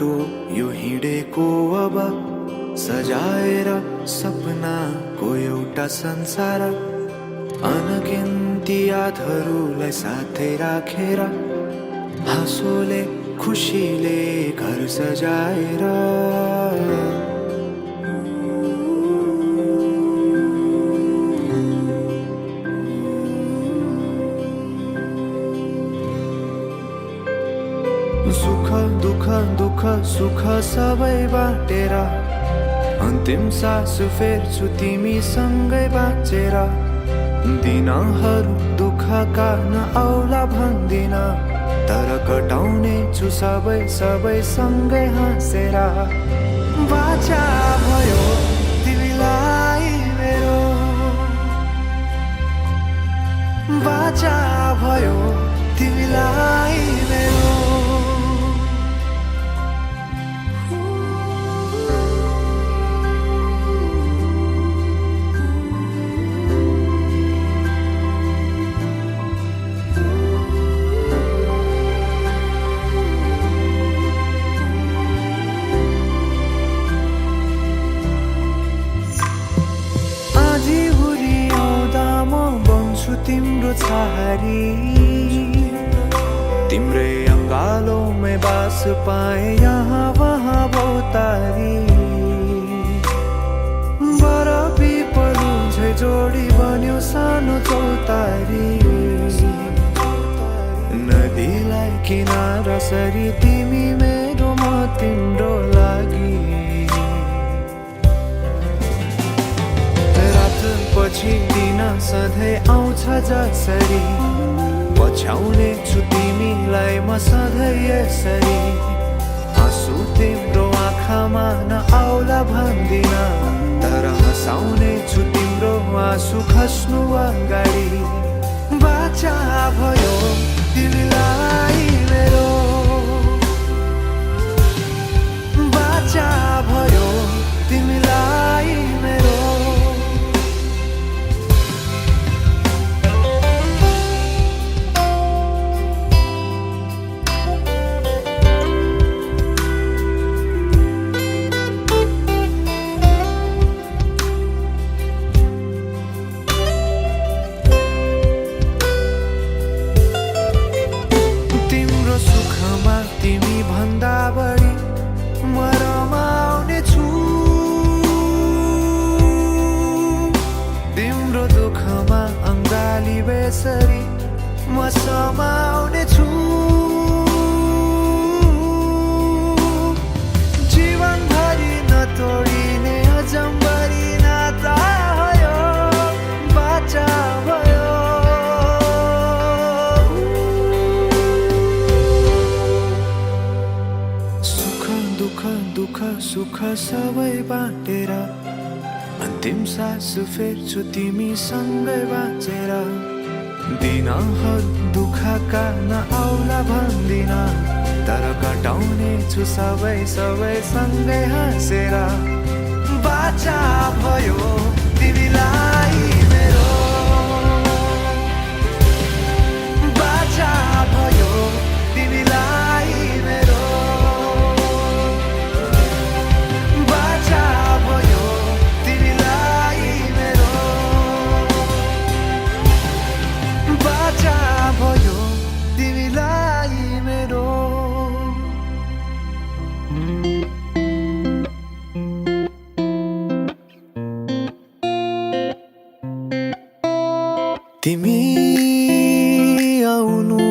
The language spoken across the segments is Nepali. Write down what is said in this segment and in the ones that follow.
बाटो यो हिँडेको अब सजाएर सपनाको एउटा संसार अनगिन्ती यादहरूलाई साथै राखेर हाँसोले खुसीले घर सजाएर सुख दुःख दुःख सुख सबै बाटेर अन्तिम सास फेर्छु तिमीसँगै बाँचेर दिनहरू दुःखका नआउला भन्दिन तर कटाउने छु सबै सबै सँगै हाँसेर बाचा भयो तिमीलाई मेरो बाचा भयो तिमीलाई मेरो तिम्रो छहारी तिम्रै अंगालोमै बास पाए यहाँ वहाँ बहुतारी बर पिपलु झै जोडी बन्यो सानो चौतारी नदीलाई किनारा सरी तिमी मेरो म तिम्रो लागि पछि दिन सधैँ आउँछ जसरी पछ्याउने छु तिमीलाई म सधैँ यसरी आँसु तिम्रो आँखामा नआउला भन्दिन तर हँसाउने छु तिम्रो आँसु खस्नु अगाडि बाचा भयो तिमीलाई मेरो बाचा भयो तिमीलाई मेरो तिमी भन्दा बढी म रमाउने छु तिम्रो दुःखमा अङ्गाली बेसरी म समाउने छु जीवनभरि नतोडिने अजम्बरी नाता भयो बाचा भयो दुःख सुख सबै बाटेर अन्तिम सास फेर्छु तिमीसँगै बाँचेर दिनहरू दुःखका नआउला भन्दिन तर कटाउने छु सबै सबै सँगै हाँसेर बाचा भयो तिमीलाई मेरो बाचा भयो तिमीलाई मेरो भयो तिमीलाई मेरो तिमी आउनु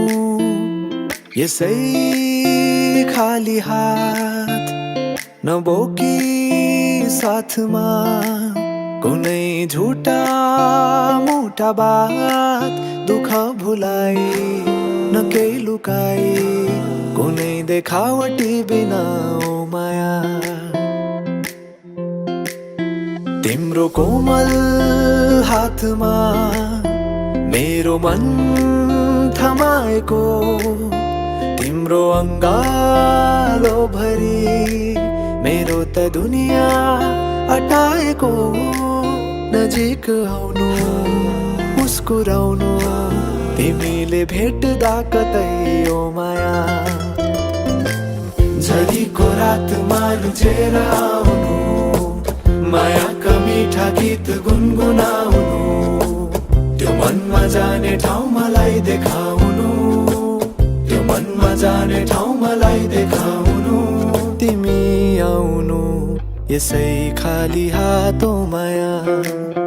यसै खाली हात नबोकी साथमा कुनै झुटा मुटा बात दुःख भुलाई न केही लुकाई कुनै देखावटी बिना ओ माया तिम्रो कोमल हातमा मेरो मन थमाएको तिम्रो अङ्गालो भरि मेरो त दुनिया अटाएको नजिक आउनु मुस्कुराउनु तिमीले भेट्दा कतै ओ माया झरीको रातमा लुझेर आउनु, मायाका मिठा गीत गुनगुनाउनु, त्यो मनमा जाने ठाउँ मलाई देखाउनु, त्यो मनमा जाने ठाउँ मलाई देखाउनु। तिमी आउनु यसै खाली हातौ माया।